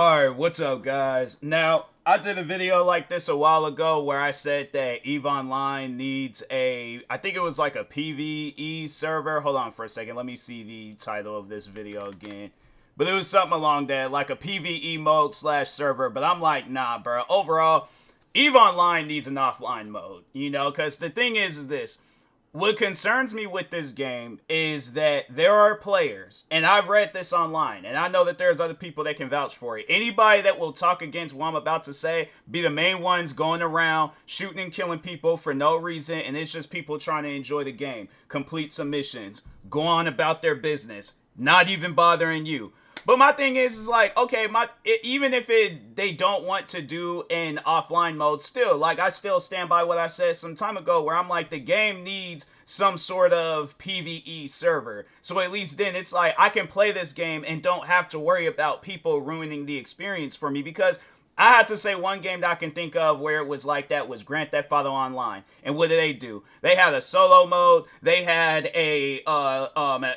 Alright, what's up, guys? Now, I did a video like this a while ago where I said that EVE Online needs I think it was like a PvE server. Hold on for a second, let me see the title of this video again. But it was something along that, like a PvE mode slash server. But I'm like, nah, bro. Overall, EVE Online needs an offline mode, because the thing is this. What concerns me with this game is that there are players, and I've read this online, and I know that there's other people that can vouch for it. Anybody that will talk against what I'm about to say, be the main ones going around shooting and killing people for no reason, and it's just people trying to enjoy the game, complete some missions, go on about their business, not even bothering you. But my thing is like, okay, even if they don't want to do an offline mode, still, like, I still stand by what I said some time ago, where I'm like, the game needs some sort of PvE server. So at least then it's like, I can play this game and don't have to worry about people ruining the experience for me, because I had to say one game that I can think of where it was like that was Grand Theft Auto Online. And what do? They had a solo mode, they had an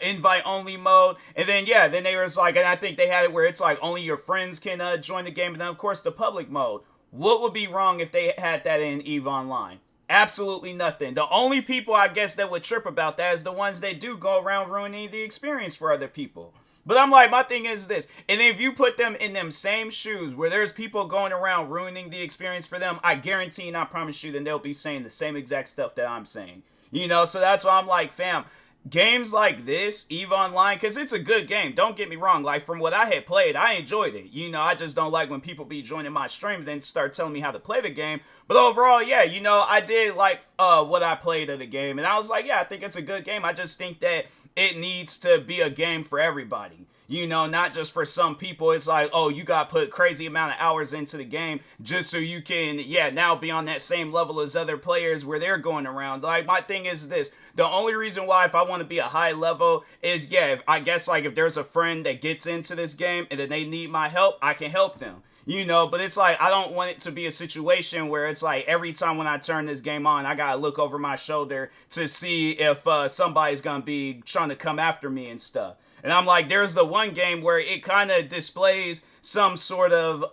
invite only mode, and then then they was like, and I think they had it where it's like only your friends can join the game, and then of course the public mode. What would be wrong if they had that in EVE Online? Absolutely nothing. The only people I guess that would trip about that is the ones that do go around ruining the experience for other people. But I'm like, my thing is this, and if you put them in them same shoes where there's people going around ruining the experience for them, I guarantee and I promise you that they'll be saying the same exact stuff that I'm saying. So that's why I'm like, fam, games like this, EVE Online, because it's a good game, don't get me wrong, like, from what I had played, I enjoyed it. I just don't like when people be joining my stream and then start telling me how to play the game. But overall, yeah, I did like what I played of the game, and I was like, yeah, I think it's a good game. I just think that it needs to be a game for everybody. Not just for some people. It's like, oh, you got to put crazy amount of hours into the game just so you can, now be on that same level as other players where they're going around. Like, my thing is this. The only reason why if I want to be a high level is, I guess, like, if there's a friend that gets into this game and then they need my help, I can help them. But it's like, I don't want it to be a situation where it's like every time when I turn this game on, I gotta look over my shoulder to see if somebody's gonna be trying to come after me and stuff. And I'm like, there's the one game where it kind of displays some sort of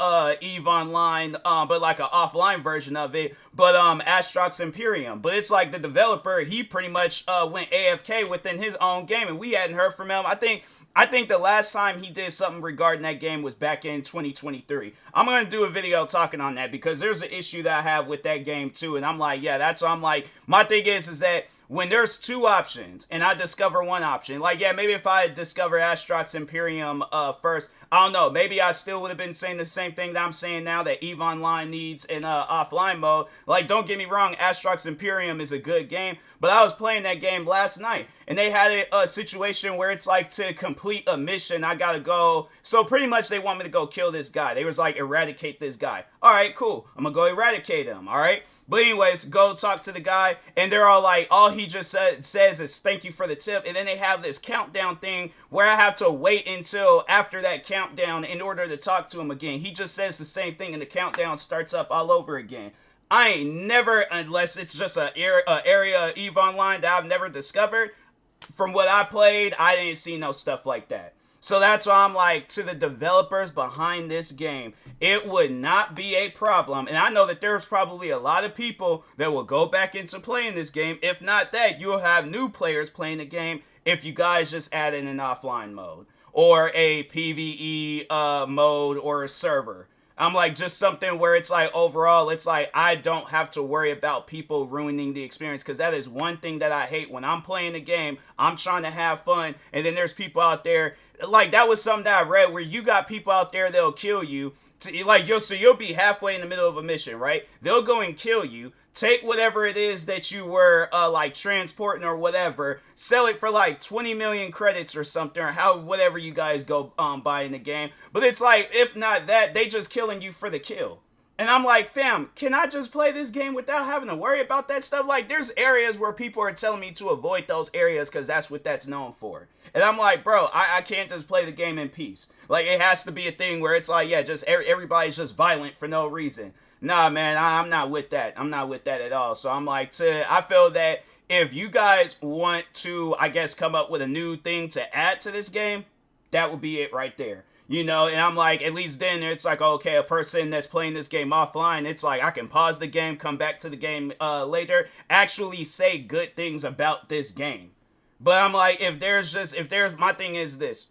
EVE Online, but like an offline version of it, but Astrox Imperium. But it's like the developer, he pretty much went AFK within his own game, and we hadn't heard from him. I think the last time he did something regarding that game was back in 2023. I'm going to do a video talking on that because there's an issue that I have with that game too. And I'm like, that's why I'm like, my thing is that when there's two options and I discover one option, like, maybe if I discover Astrox Imperium first, I don't know, maybe I still would have been saying the same thing that I'm saying now, that EVE Online needs an offline mode. Like, don't get me wrong, Astrox Imperium is a good game, but I was playing that game last night, and they had a situation where it's like, to complete a mission, I gotta go, so pretty much they want me to go kill this guy. They was like, eradicate this guy. Alright, cool, I'm gonna go eradicate him, alright? But anyways, go talk to the guy, and they're all like, all he just says is thank you for the tip, and then they have this countdown thing where I have to wait until after that countdown in order to talk to him again. He just says the same thing, and the countdown starts up all over again. I ain't never, unless it's just an area EVE Online that I've never discovered, from what I played, I didn't see no stuff like that. So that's why I'm like, to the developers behind this game, it would not be a problem. And I know that there's probably a lot of people that will go back into playing this game. If not that, you'll have new players playing the game if you guys just add in an offline mode or a PvE mode or a server. I'm like, just something where it's like, overall, it's like, I don't have to worry about people ruining the experience, because that is one thing that I hate. When I'm playing a game, I'm trying to have fun, and then there's people out there, like, that was something that I read, where you got people out there that'll kill you, so you'll be halfway in the middle of a mission, right? They'll go and kill you, take whatever it is that you were, like, transporting or whatever, sell it for, like, 20 million credits or something, or whatever you guys go, buy in the game. But it's like, if not that, they just killing you for the kill. And I'm like, fam, can I just play this game without having to worry about that stuff? Like, there's areas where people are telling me to avoid those areas because that's what that's known for. And I'm like, bro, I can't just play the game in peace. Like, it has to be a thing where it's like, just everybody's just violent for no reason. Nah, man, I'm not with that. I'm not with that at all. So I'm like, I feel that if you guys want to, I guess, come up with a new thing to add to this game, that would be it right there. you know, and I'm like, at least then it's like, okay, a person that's playing this game offline, it's like I can pause the game, come back to the game later, actually say good things about this game. But I'm like, my thing is this,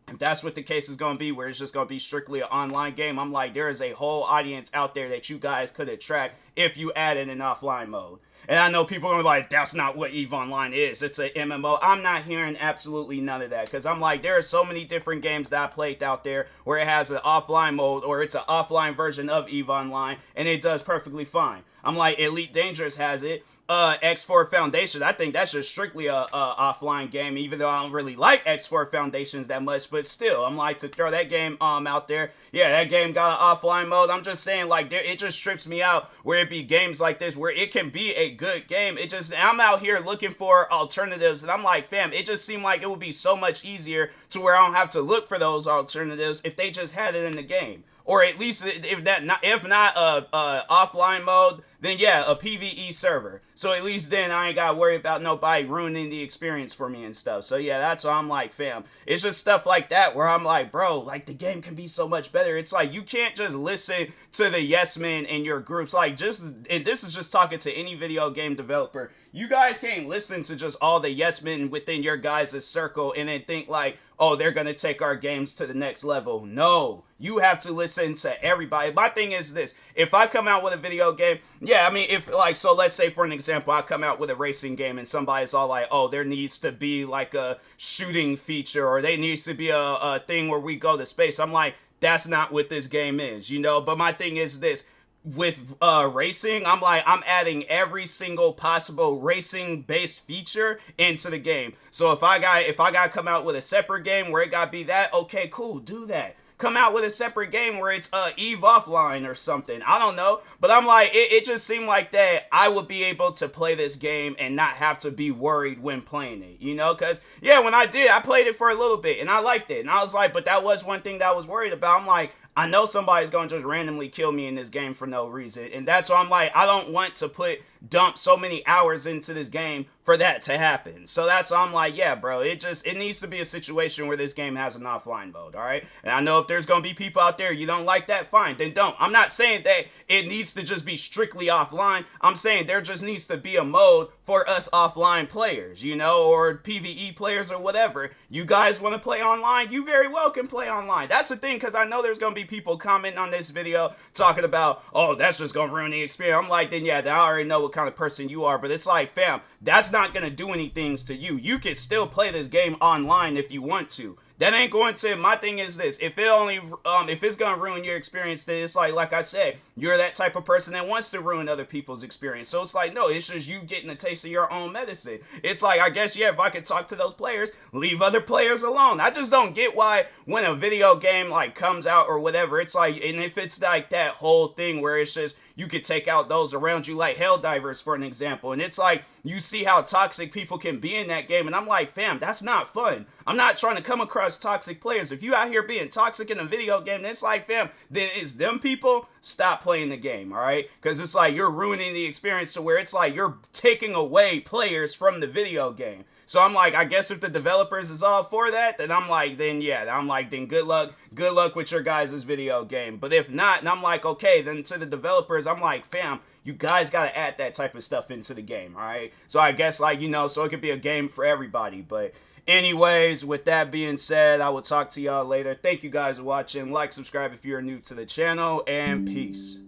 if that's what the case is going to be, where it's just going to be strictly an online game, I'm like, there is a whole audience out there that you guys could attract if you added an offline mode. And I know people are like, that's not what EVE Online is. It's an MMO. I'm not hearing absolutely none of that, because I'm like, there are so many different games that I played out there where it has an offline mode, or it's an offline version of EVE Online, and it does perfectly fine. I'm like, Elite Dangerous has it. X4 Foundation, I think that's just strictly a offline game, even though I don't really like X4 Foundations that much, but still, I'm like, to throw that game out there, yeah, that game got an offline mode. I'm just saying, like, it just trips me out where it be games like this where it can be a good game. I'm out here looking for alternatives, and I'm like, fam, it just seemed like it would be so much easier to where I don't have to look for those alternatives if they just had it in the game. Or at least if not offline mode, then yeah, a PvE server. So at least then I ain't gotta worry about nobody ruining the experience for me and stuff. So yeah, that's why I'm like, fam, it's just stuff like that where I'm like, bro, like, the game can be so much better. It's like, you can't just listen to the yes men in your groups. Like, and this is just talking to any video game developer. You guys can't listen to just all the yes men within your guys' circle and then think like, oh, they're gonna take our games to the next level. No, you have to listen to everybody. My thing is this: if I come out with a video game, yeah, I mean, if like, so let's say for an example, I come out with a racing game and somebody's all like, oh, there needs to be like a shooting feature, or there needs to be a thing where we go to space. I'm like, that's not what this game is, you know? But my thing is this: with racing, I'm like, I'm adding every single possible racing based feature into the game. So if I got to come out with a separate game where it got to be that, okay, cool, do that. Come out with a separate game where it's EVE Offline or something. I don't know. But I'm like, it just seemed like that I would be able to play this game and not have to be worried when playing it, you know? Because, yeah, when I played it for a little bit and I liked it. And I was like, but that was one thing that I was worried about. I'm like, I know somebody's going to just randomly kill me in this game for no reason. And that's why I'm like, I don't want to dump so many hours into this game for that to happen. So that's why I'm like, yeah, bro, it needs to be a situation where this game has an offline mode, all right? And I know if there's going to be people out there, you don't like that, fine, then don't. I'm not saying that it needs to just be strictly offline. I'm saying there just needs to be a mode for us offline players, you know, or PvE players or whatever. You guys want to play online? You very well can play online. That's the thing, because I know there's going to be people commenting on this video talking about, oh, that's just going to ruin the experience. I'm like, then yeah, I already know what kind of person you are, but it's like, fam, that's not going to do anything to you. You can still play this game online if you want to. That ain't going to, my thing is this, if it's going to ruin your experience, then it's like I said, you're that type of person that wants to ruin other people's experience. So it's like, no, it's just you getting a taste of your own medicine. It's like, I guess, yeah, if I could talk to those players, leave other players alone. I just don't get why when a video game, like, comes out or whatever, it's like, and if it's like that whole thing where it's just, you could take out those around you, like Helldivers, for an example, and it's like, you see how toxic people can be in that game, and I'm like, fam, that's not fun. I'm not trying to come across toxic players. If you out here being toxic in a video game, then it's like, fam, then it's them people, stop playing the game, all right? Because it's like, you're ruining the experience to where it's like, you're taking away players from the video game. So I'm like, I guess if the developers is all for that, then I'm like, then yeah, then good luck with your guys' video game. But if not, and I'm like, okay, then to the developers, I'm like, fam, you guys got to add that type of stuff into the game, all right? So I guess, like, you know, so it could be a game for everybody. But anyways, with that being said, I will talk to y'all later. Thank you guys for watching. Like, subscribe if you're new to the channel, and peace.